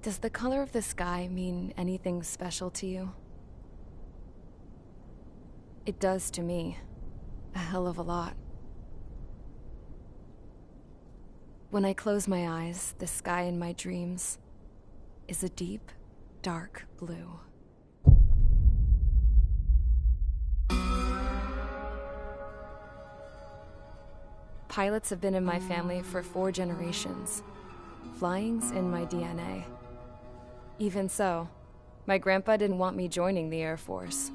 Does the color of the sky mean anything special to you? It does to me. A hell of a lot. When I close my eyes, the sky in my dreams is a deep, dark blue. Pilots have been in my family for 4 generations. Flying's in my DNA. Even so, my grandpa didn't want me joining the Air Force.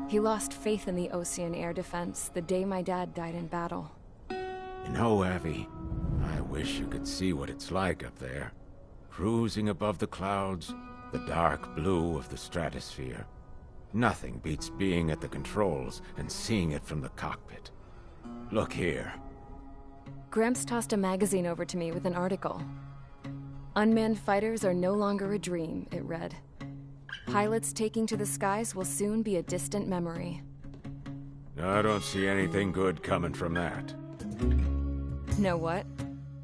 He lost faith in the Ocean Air Defense the day my dad died in battle. You know, Abby, I wish you could see what it's like up there. Cruising above the clouds, the dark blue of the stratosphere. Nothing beats being at the controls and seeing it from the cockpit. Look here. Gramps tossed a magazine over to me with an article. Unmanned fighters are no longer a dream, it read. Pilots taking to the skies will soon be a distant memory. I don't see anything good coming from that. Know what?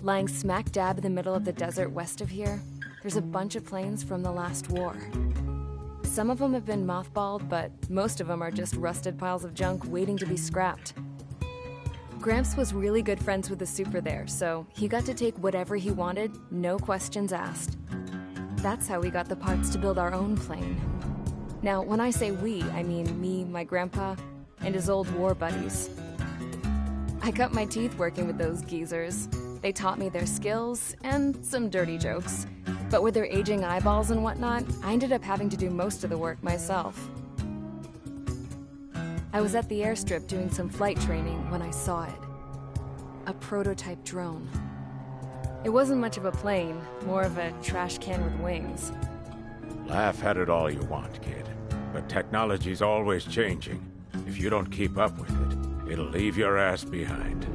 Lying smack dab in the middle of the desert west of here, there's a bunch of planes from the last war. Some of them have been mothballed, but most of them are just rusted piles of junk waiting to be scrapped. Gramps was really good friends with the super there, so he got to take whatever he wanted, no questions asked. That's how we got the parts to build our own plane. Now, when I say we, I mean me, my grandpa, and his old war buddies. I cut my teeth working with those geezers. They taught me their skills, and some dirty jokes. But with their aging eyeballs and whatnot, I ended up having to do most of the work myself. I was at the airstrip doing some flight training when I saw it. A prototype drone. It wasn't much of a plane, more of a trash can with wings. Laugh at it all you want, kid. But technology's always changing. If you don't keep up with it, it'll leave your ass behind.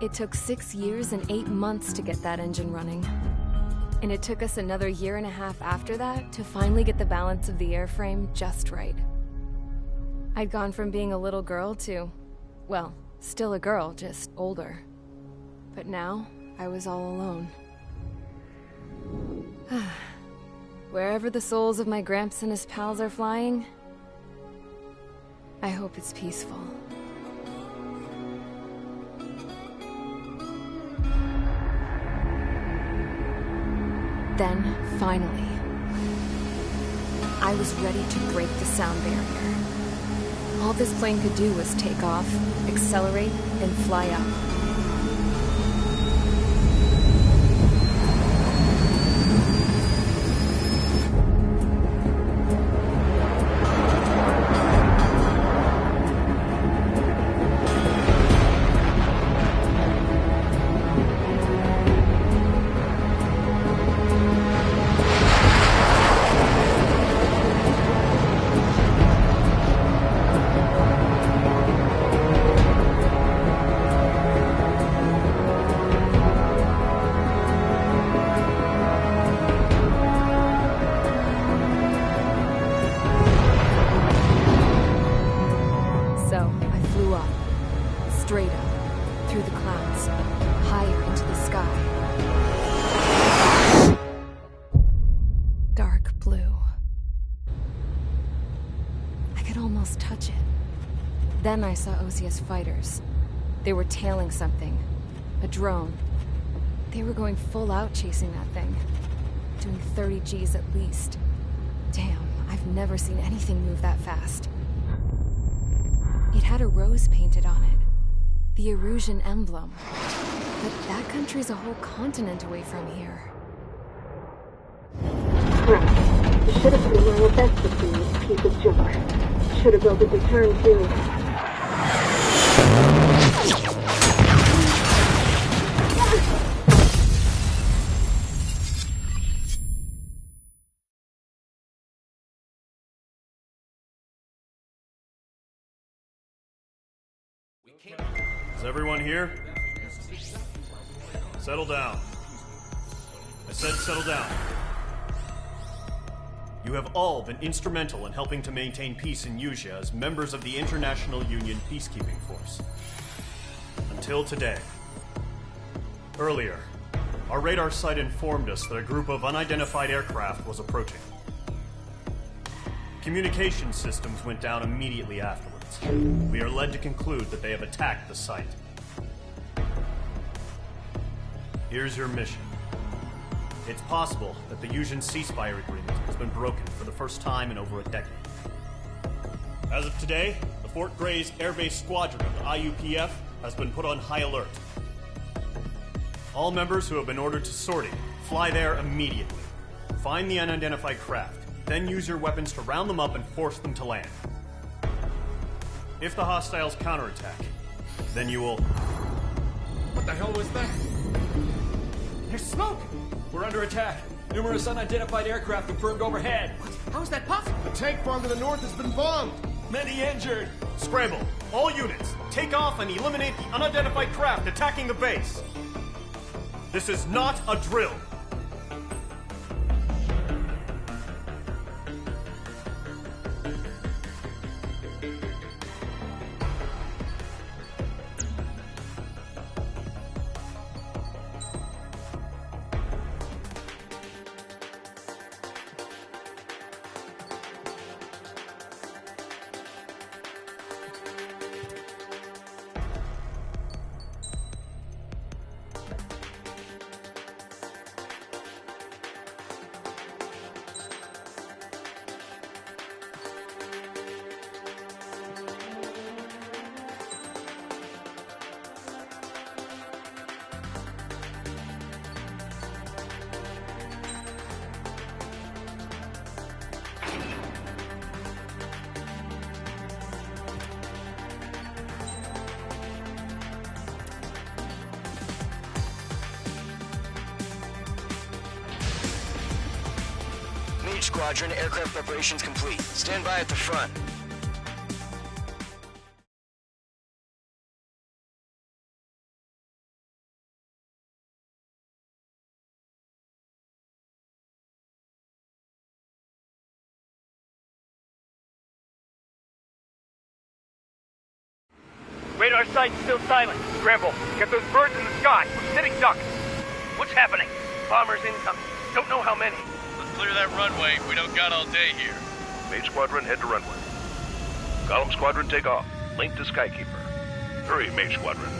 It took 6 years and 8 months to get that engine running. And it took us another 1.5 years after that to finally get the balance of the airframe just right. I'd gone from being a little girl to, well, still a girl, just older. But now, I was all alone. Wherever the souls of my Gramps and his pals are flying, I hope it's peaceful. Then, finally, I was ready to break the sound barrier. All this plane could do was take off, accelerate, and fly up. Then I saw OCS fighters. They were tailing something. A drone. They were going full out chasing that thing. Doing 30 Gs at least. Damn, I've never seen anything move that fast. It had a rose painted on it. The Erusian emblem. But that country's a whole continent away from here. Right. You should have been wearing a vest between this piece of junk. Should have built a return too. Is everyone here? Settle down. I said settle down. You have all been instrumental in helping to maintain peace in Usea as members of the International Union Peacekeeping Force. Until today. Earlier, Our radar site informed us that a group of unidentified aircraft was approaching. Communication systems went down immediately afterwards. We are led to conclude that they have attacked the site. Here's your mission. It's possible that the Yuuzhan ceasefire agreement has been broken for the first time in over a decade. As of today, the Fort Gray's Air Base Squadron of the IUPF has been put on high alert. All members who have been ordered to sortie, fly there immediately. Find the unidentified craft, then use your weapons to round them up and force them to land. If the hostiles counterattack, then you will... What the hell was that? There's smoke! We're under attack. Numerous unidentified aircraft confirmed overhead. What? How is that possible? The tank farm to the north has been bombed. Many injured. Scramble! All units, take off and eliminate the unidentified craft attacking the base. This is not a drill. Squadron, aircraft preparations complete. Stand by at the front. Radar site's still silent. Scramble. Get those birds in the sky. We're sitting ducks. What's happening? Bombers incoming. Don't know how many. Clear that runway. We don't got all day here. Mage Squadron, head to runway. Column Squadron, take off. Link to Skykeeper. Hurry, Mage Squadron.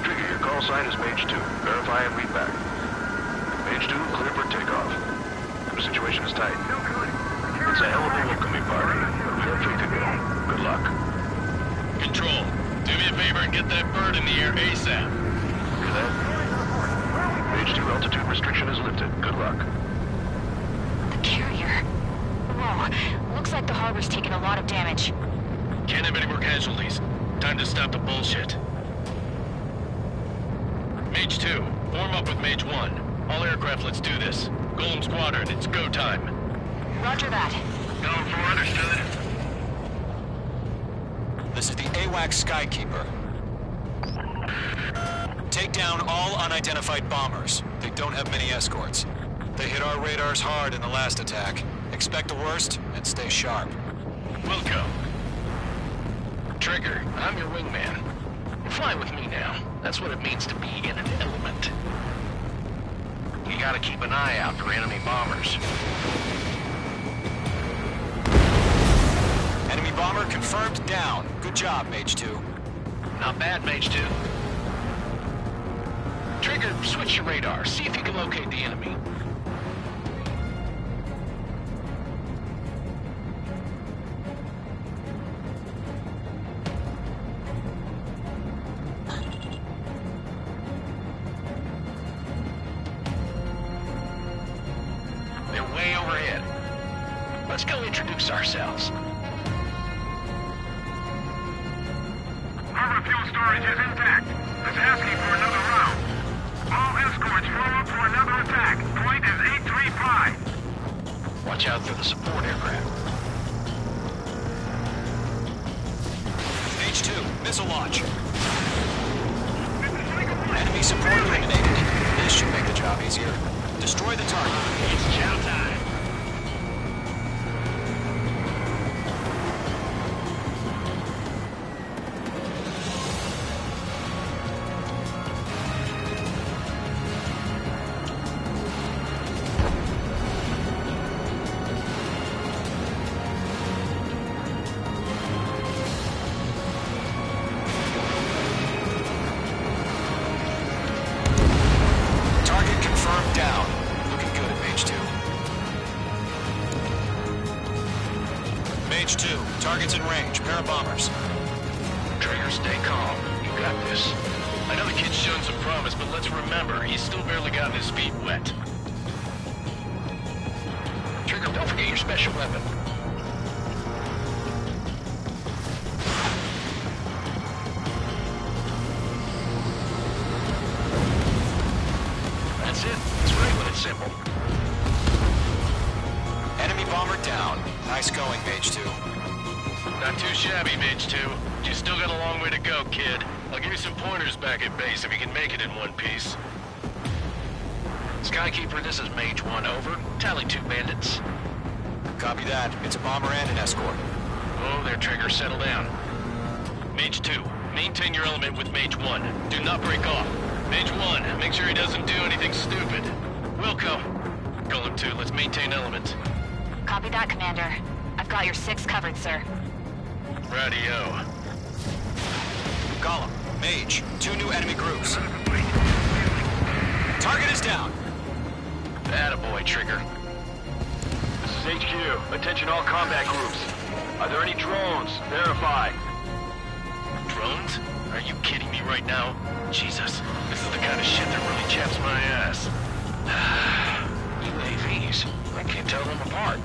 Trigger, your call sign is Mage 2. Verify and read back. Mage 2, clear for takeoff. The situation is tight. It's a hell of a welcoming party, but we are free to go. Good luck. Control. Do me a favor and get that bird in the air ASAP. Hear that? Mage 2 altitude restriction is lifted. Good luck. The carrier. Whoa. Looks like the harbor's taken a lot of damage. Can't have any more casualties. Time to stop the bullshit. Mage 2, form up with Mage 1. All aircraft, let's do this. Golem Squadron, it's go time. Roger that. Going for understood. This is the AWAC Skykeeper. Take down all unidentified bombers. They don't have many escorts. They hit our radars hard in the last attack. Expect the worst and stay sharp. Wilco. Trigger, I'm your wingman. Fly with me now. That's what it means to be in an element. You gotta keep an eye out for enemy bombers. Enemy bomber confirmed down. Good job, Mage 2. Not bad, Mage 2. Trigger, switch your radar. See if you can locate the enemy. They're way overhead. Let's go introduce ourselves. Harbor fuel storage is intact. It's asking for another round. All escorts form up for another attack. Point is 835. Watch out for the support aircraft. Mage 2, missile launch. Enemy support eliminated. This should make the job easier. Destroy the target. It's chow time. Target's in range. Pair of bombers. Trigger, stay calm. You got this. I know the kid's shown some promise, but let's remember, he's still barely gotten his feet wet. Trigger, don't forget your special weapon. That's it. It's great when it's simple. Enemy bomber down. Nice going, Mage 2. Not too shabby, Mage 2. You still got a long way to go, kid. I'll give you some pointers back at base if you can make it in one piece. Skykeeper, this is Mage 1, over. Tally 2 bandits. Copy that. It's a bomber and an escort. Oh, there, Trigger. Settle down. Mage 2, maintain your element with Mage 1. Do not break off. Mage 1, make sure he doesn't do anything stupid. Wilco, Golem 2, let's maintain element. Copy that, Commander. I've got your 6 covered, sir. Radio. Golem, Mage, 2 new enemy groups. Target is down. Attaboy, Trigger. This is HQ. Attention all combat groups. Are there any drones? Verify. Drones? Are you kidding me right now? Jesus, this is the kind of shit that really chaps my ass. UAVs? I can't tell them apart.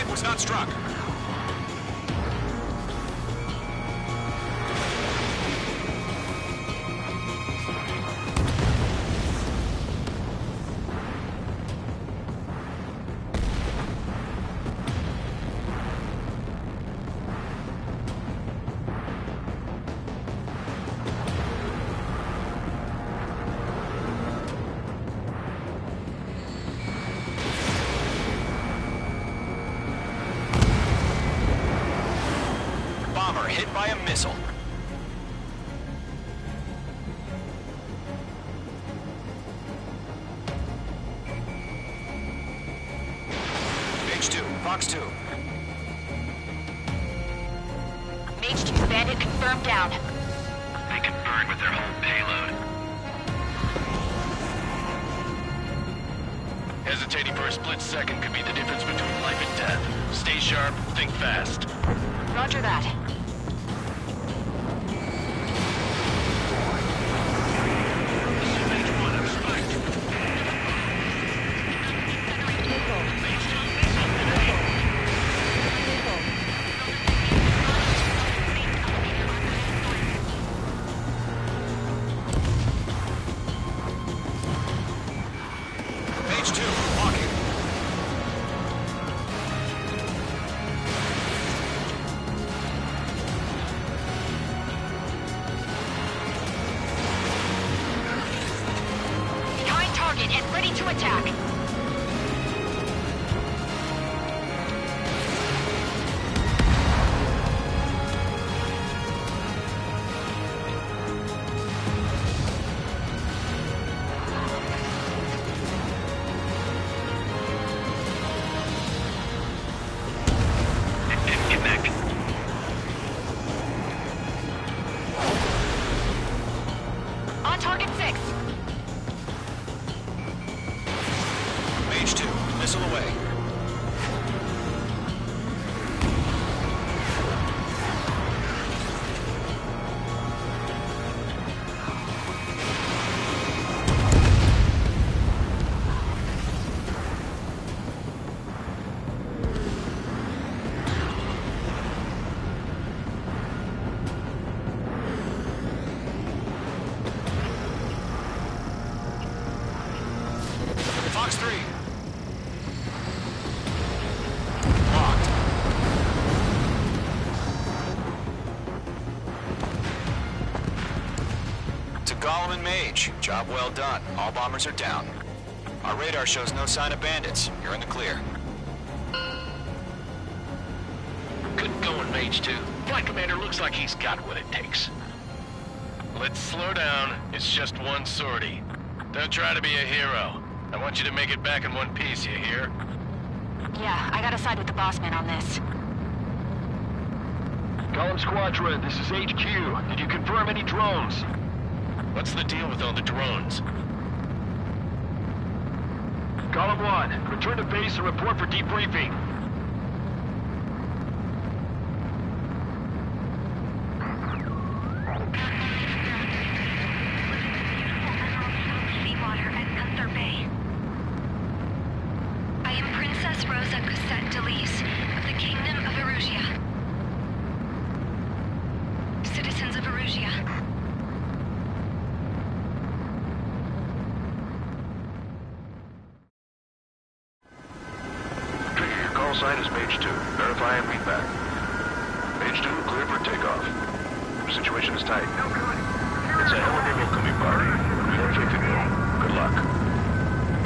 Was not struck. Hit by a missile. Mage 2, Fox 2. Mage 2, bandit confirmed down. They confirmed with their whole payload. Hesitating for a split second could be the difference between life and death. Stay sharp, think fast. Roger that. And ready to attack. Get back. On target 6. Mage 2, missile away. Box 3. Locked. To Gollum and Mage, job well done. All bombers are down. Our radar shows no sign of bandits. You're in the clear. Good going, Mage 2. Flight Commander looks like he's got what it takes. Let's slow down. It's just one sortie. Don't try to be a hero. I want you to make it back in one piece, you hear? Yeah, I gotta side with the boss man on this. Gollum Squadron, this is HQ. Did you confirm any drones? What's the deal with all the drones? Gollum 1, return to base and report for debriefing. Sign is Mage 2. Verify and read back. Mage 2, clear for takeoff. The situation is tight. It's a hell of a welcoming party. We have faith in you. Good luck.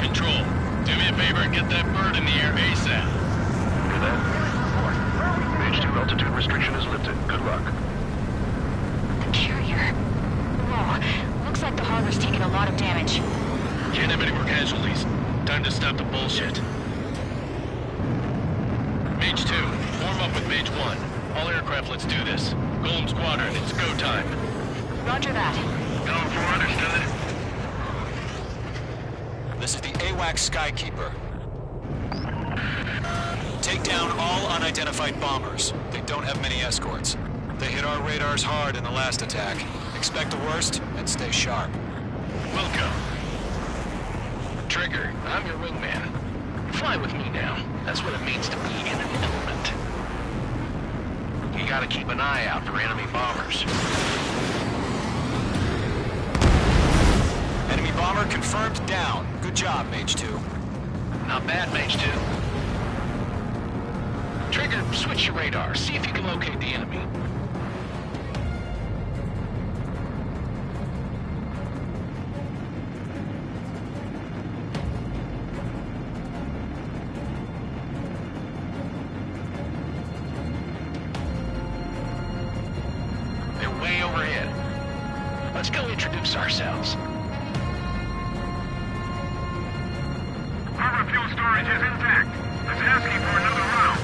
Control, do me a favor and get that bird in the air ASAP. Hear that? Mage 2, altitude restriction is lifted. Good luck. The carrier. Whoa, looks like the harbor's taking a lot of damage. Can't have any more casualties. Time to stop the bullshit. Mage 2, form up with Mage 1. All aircraft, let's do this. Golem Squadron, it's go time. Roger that. Going for understood. This is the AWAC Skykeeper. Take down all unidentified bombers. They don't have many escorts. They hit our radars hard in the last attack. Expect the worst and stay sharp. Welcome. Trigger, I'm your wingman. Fly with me now. That's what it means to be in an element. You gotta keep an eye out for enemy bombers. Enemy bomber confirmed down. Good job, Mage 2. Not bad, Mage 2. Trigger, switch your radar. See if you can locate the enemy. Let's go introduce ourselves. Our fuel storage is intact. It's asking for another round.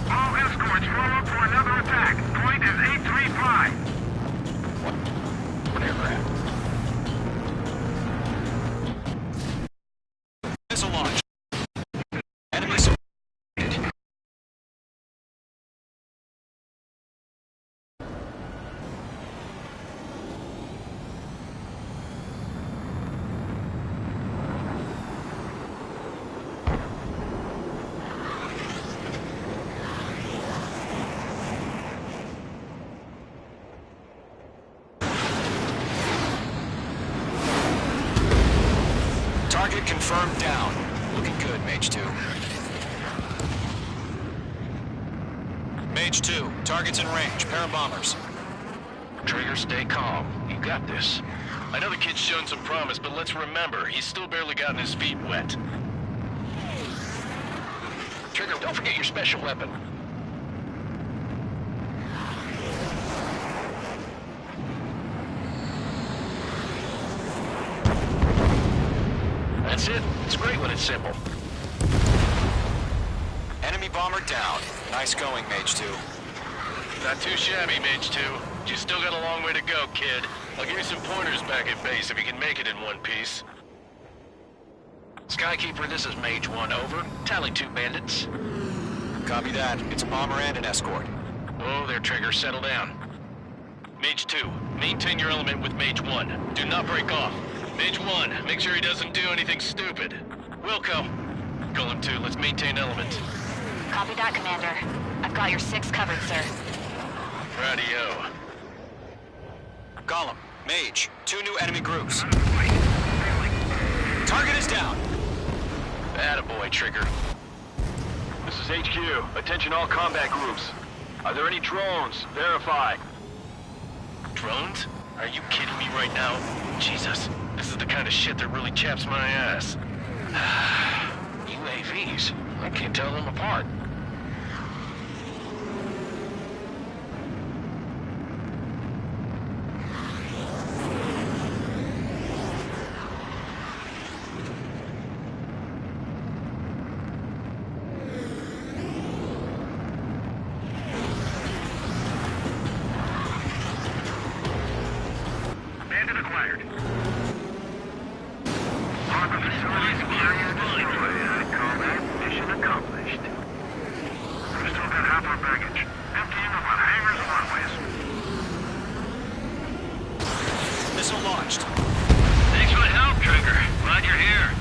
All escorts form up for another attack. Point is 835. What aircraft? Missile launch. Enemy supported. Target confirmed down. Looking good, Mage 2. Mage 2, target's in range. Pair of bombers. Trigger, stay calm. You got this. I know the kid's shown some promise, but let's remember, he's still barely gotten his feet wet. Trigger, don't forget your special weapon. That's it. It's great when it's simple. Enemy bomber down. Nice going, Mage 2. Not too shabby, Mage 2. You still got a long way to go, kid. I'll give you some pointers back at base if you can make it in one piece. Skykeeper, this is Mage 1, over. Tally 2 bandits. Copy that. It's a bomber and an escort. Oh, there, Trigger. Settle down. Mage 2, maintain your element with Mage 1. Do not break off. Mage 1, make sure he doesn't do anything stupid. Wilco. Golem 2, let's maintain element. Copy that, Commander. I've got your 6 covered, sir. Radio. Gollum, Mage, 2 new enemy groups. Target is down. my trigger. This is HQ. Attention all combat groups. Are there any drones? Verify. Drones? Are you kidding me right now? Jesus, this is the kind of shit that really chaps my ass. UAVs? I can't tell them apart. Bandit acquired. Harbor facilities area destroyed. Combat mission accomplished. We've still got half our baggage. Emptying them on hangars and runways. Missile launched. Thanks for the help, Trigger. Glad you're here.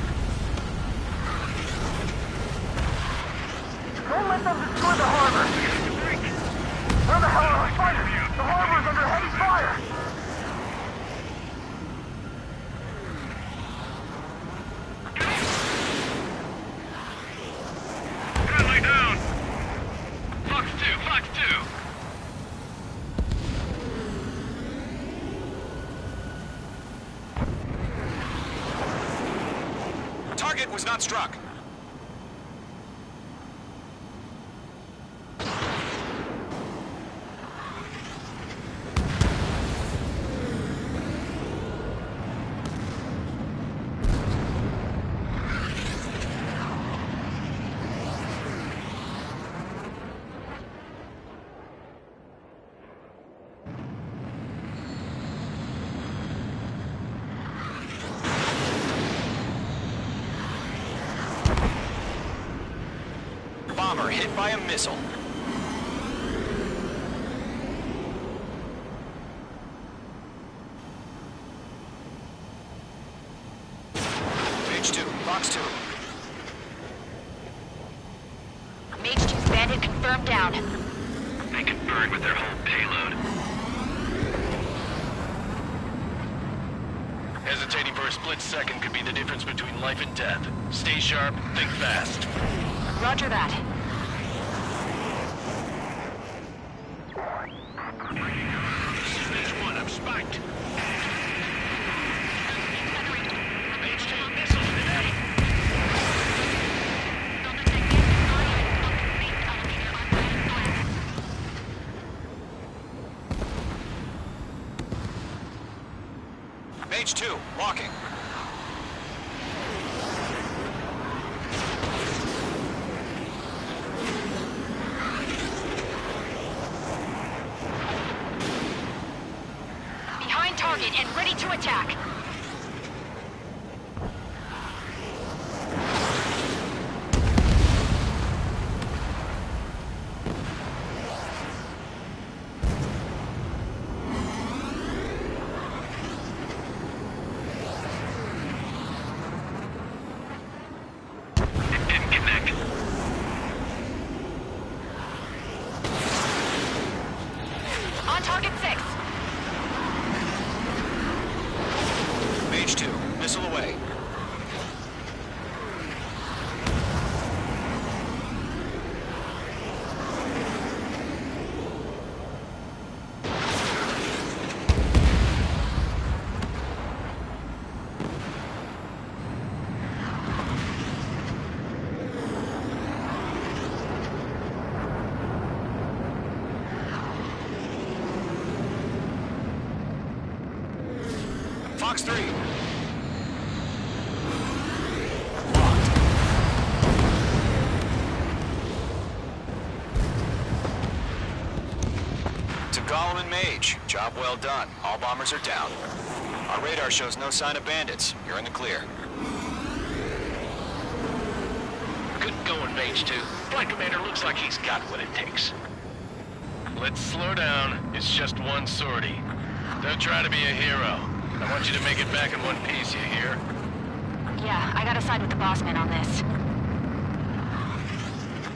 Don't let them destroy the harbor! Where the hell are our fighters? The harbor's under heavy fire! Friendly down! Fox 2, Fox 2! Target was not struck. Bomber hit by a missile. Mage 2, Fox 2. Mage 2's bandit confirmed down. They can burn with their whole payload. Hesitating for a split second could be the difference between life and death. Stay sharp, think fast. Roger that. Mage 1, I'm spiked. Mage 2, missiles today. Mage 2, locking. Behind target and ready to attack. Didn't connect. On target 6. Mage 2, missile away. Fox 3. To Gollum and Mage, job well done. All bombers are down. Our radar shows no sign of bandits. You're in the clear. Good going, Mage 2. Flight Commander looks like he's got what it takes. Let's slow down. It's just one sortie. Don't try to be a hero. I want you to make it back in one piece, you hear? Yeah, I gotta side with the boss man on this.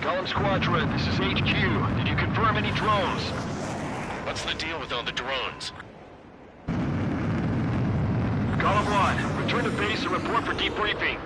Gollum Squadron, this is HQ. Did you confirm any drones? What's the deal with all the drones? Gollum 1, return to base and report for debriefing.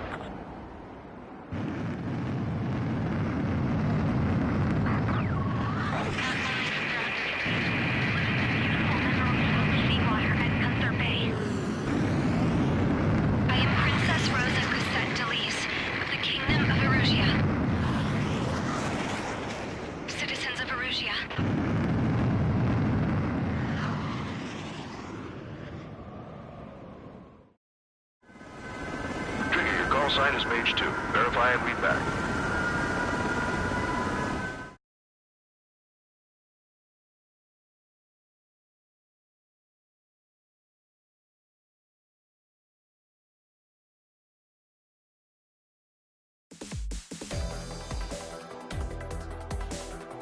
Mage 2. Verify and read back.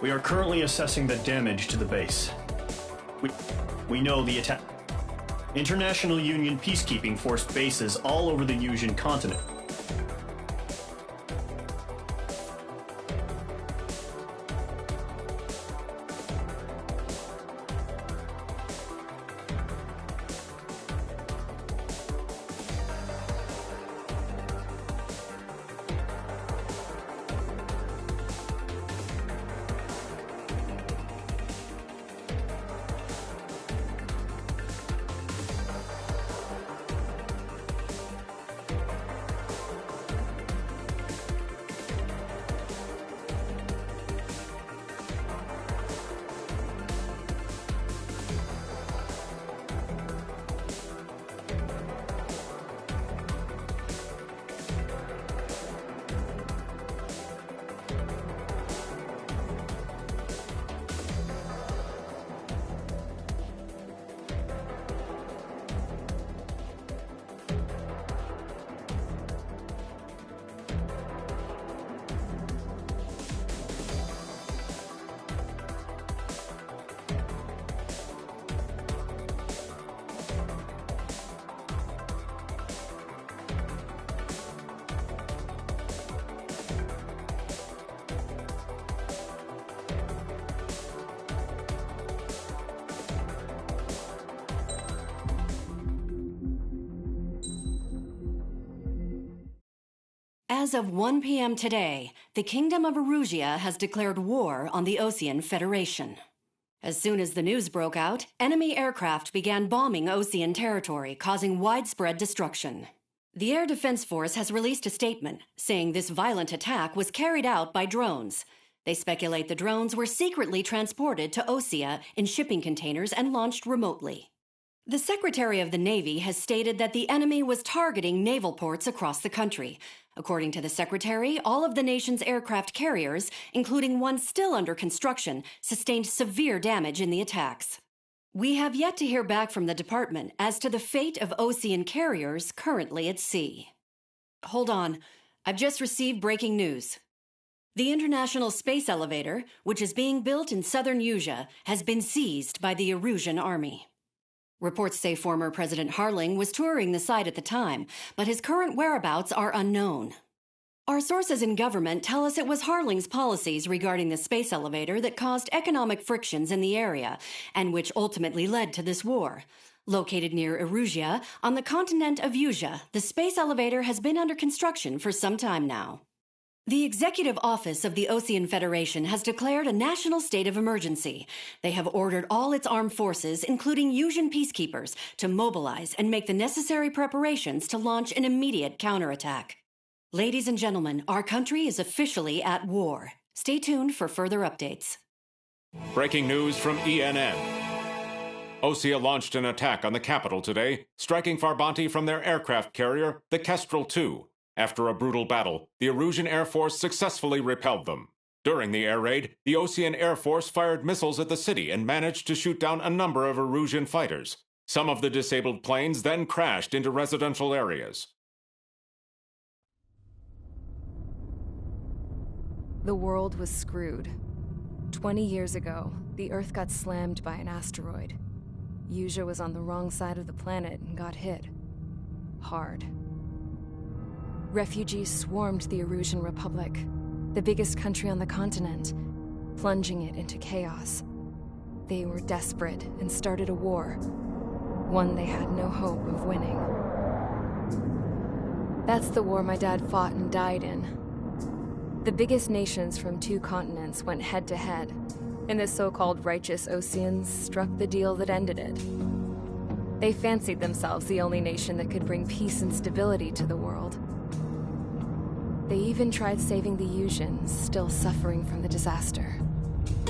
We are currently assessing the damage to the base. We know the attack. International Union peacekeeping forced bases all over the Yusian continent. As of 1 p.m. today, the Kingdom of Erusia has declared war on the Osean Federation. As soon as the news broke out, enemy aircraft began bombing Osean territory, causing widespread destruction. The Air Defense Force has released a statement saying this violent attack was carried out by drones. They speculate the drones were secretly transported to Osea in shipping containers and launched remotely. The Secretary of the Navy has stated that the enemy was targeting naval ports across the country. According to the Secretary, all of the nation's aircraft carriers, including one still under construction, sustained severe damage in the attacks. We have yet to hear back from the department as to the fate of Osean carriers currently at sea. Hold on. I've just received breaking news. The International Space Elevator, which is being built in southern Yusia, has been seized by the Erusian army. Reports say former President Harling was touring the site at the time, but his current whereabouts are unknown. Our sources in government tell us it was Harling's policies regarding the space elevator that caused economic frictions in the area, and which ultimately led to this war. Located near Erusia, on the continent of Yusia, the space elevator has been under construction for some time now. The Executive Office of the Osean Federation has declared a national state of emergency. They have ordered all its armed forces, including Yusian peacekeepers, to mobilize and make the necessary preparations to launch an immediate counterattack. Ladies and gentlemen, our country is officially at war. Stay tuned for further updates. Breaking news from ENN. Osea launched an attack on the capital today, striking Farbanti from their aircraft carrier, the Kestrel II. After a brutal battle, the Erusian Air Force successfully repelled them. During the air raid, the Osean Air Force fired missiles at the city and managed to shoot down a number of Erusian fighters. Some of the disabled planes then crashed into residential areas. The world was screwed. 20 years ago, the Earth got slammed by an asteroid. Yusia was on the wrong side of the planet and got hit. Hard. Refugees swarmed the Erusian Republic, the biggest country on the continent, plunging it into chaos. They were desperate and started a war, one they had no hope of winning. That's the war my dad fought and died in. The biggest nations from 2 continents went head-to-head, and the so-called righteous Oseans struck the deal that ended it. They fancied themselves the only nation that could bring peace and stability to the world. They even tried saving the Yusians, still suffering from the disaster.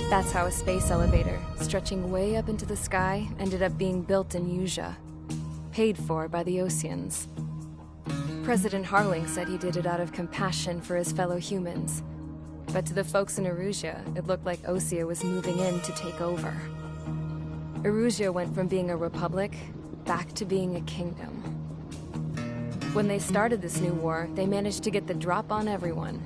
That's how a space elevator, stretching way up into the sky, ended up being built in Yusia, paid for by the Oseans. President Harling said he did it out of compassion for his fellow humans. But to the folks in Erusia, it looked like Osea was moving in to take over. Erusia went from being a republic back to being a kingdom. When they started this new war, they managed to get the drop on everyone.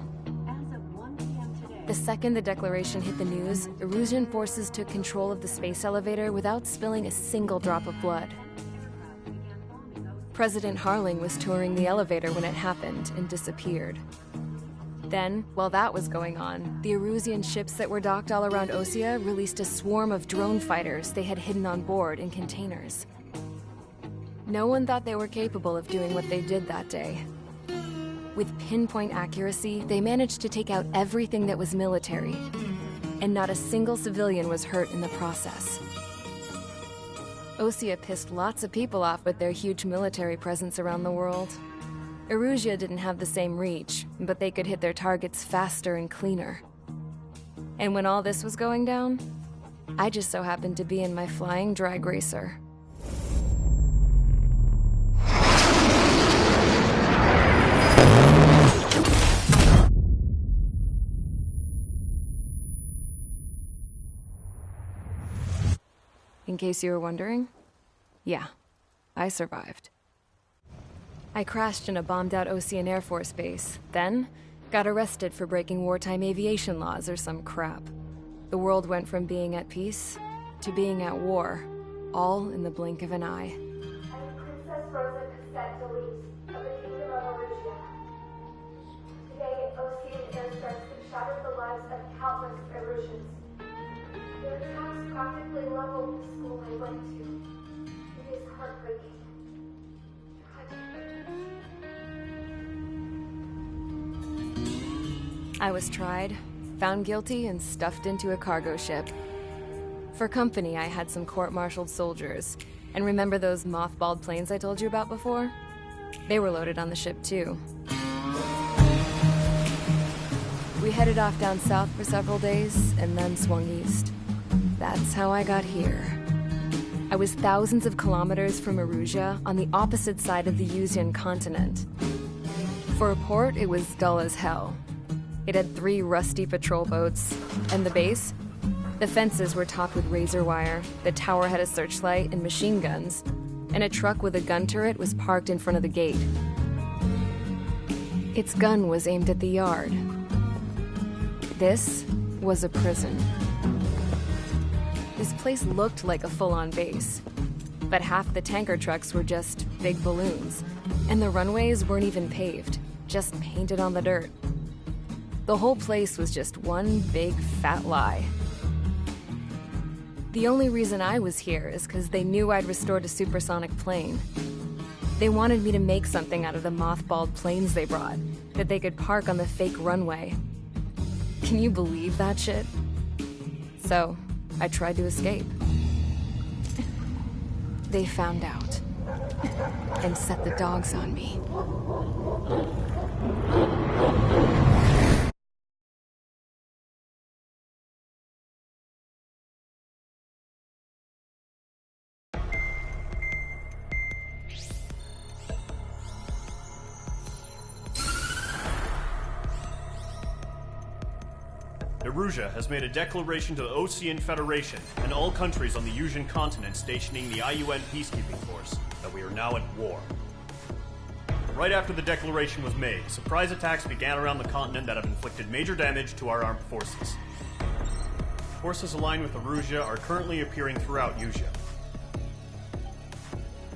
The second the declaration hit the news, Erusian forces took control of the space elevator without spilling a single drop of blood. President Harling was touring the elevator when it happened and disappeared. Then, while that was going on, the Erusian ships that were docked all around Osea released a swarm of drone fighters they had hidden on board in containers. No one thought they were capable of doing what they did that day. With pinpoint accuracy, they managed to take out everything that was military, and not a single civilian was hurt in the process. Osea pissed lots of people off with their huge military presence around the world. Erusia didn't have the same reach, but they could hit their targets faster and cleaner. And when all this was going down, I just so happened to be in my flying drag racer. In case you were wondering, yeah, I survived. I crashed in a bombed-out Osean Air Force base, then got arrested for breaking wartime aviation laws or some crap. The world went from being at peace to being at war, all in the blink of an eye. Princess Rosa Cassette Delete of the Kingdom of Erusia. Today, Osean airstrikes have shattered the lives of countless Erusians. Their attacks practically leveled the school I went to. It is heartbreaking. I was tried, found guilty, and stuffed into a cargo ship. For company, I had some court-martialed soldiers. And remember those mothballed planes I told you about before? They were loaded on the ship, too. We headed off down south for several days, and then swung east. That's how I got here. I was thousands of kilometers from Erusia, on the opposite side of the Usian continent. For a port, it was dull as hell. It had 3 rusty patrol boats, and the base? The fences were topped with razor wire, the tower had a searchlight and machine guns, and a truck with a gun turret was parked in front of the gate. Its gun was aimed at the yard. This was a prison. This place looked like a full-on base, but half the tanker trucks were just big balloons, and the runways weren't even paved, just painted on the dirt. The whole place was just one big fat lie. The only reason I was here is because they knew I'd restored a supersonic plane. They wanted me to make something out of the mothballed planes they brought, that they could park on the fake runway. Can you believe that shit? So, I tried to escape. They found out, and set the dogs on me. Erusia has made a declaration to the Osean Federation and all countries on the Usian continent stationing the IUN peacekeeping force that we are now at war. Right after the declaration was made, surprise attacks began around the continent that have inflicted major damage to our armed forces. Forces aligned with Erusia are currently appearing throughout Usia.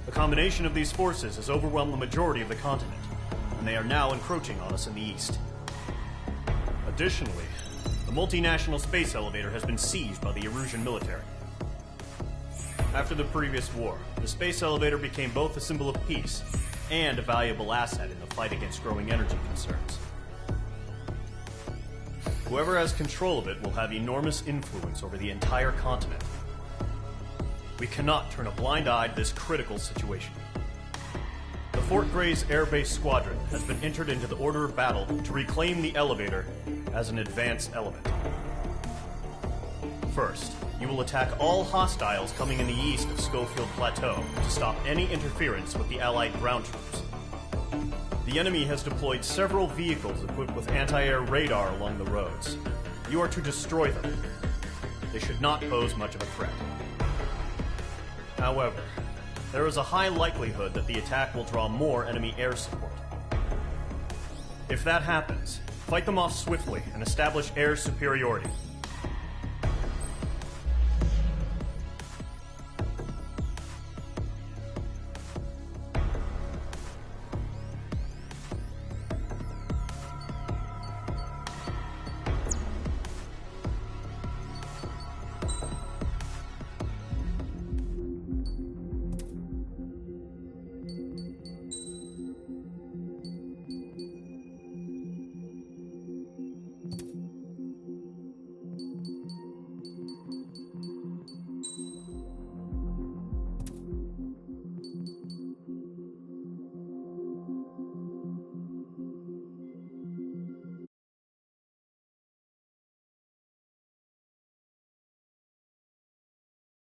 The combination of these forces has overwhelmed the majority of the continent, and they are now encroaching on us in the east. Additionally, the multinational space elevator has been seized by the Erusian military. After the previous war, the space elevator became both a symbol of peace and a valuable asset in the fight against growing energy concerns. Whoever has control of it will have enormous influence over the entire continent. We cannot turn a blind eye to this critical situation. The Fort Gray's Air Base Squadron has been entered into the order of battle to reclaim the elevator as an advanced element. First, you will attack all hostiles coming in the east of Schofield Plateau to stop any interference with the Allied ground troops. The enemy has deployed several vehicles equipped with anti-air radar along the roads. You are to destroy them. They should not pose much of a threat. However, there is a high likelihood that the attack will draw more enemy air support. If that happens, fight them off swiftly and establish air superiority.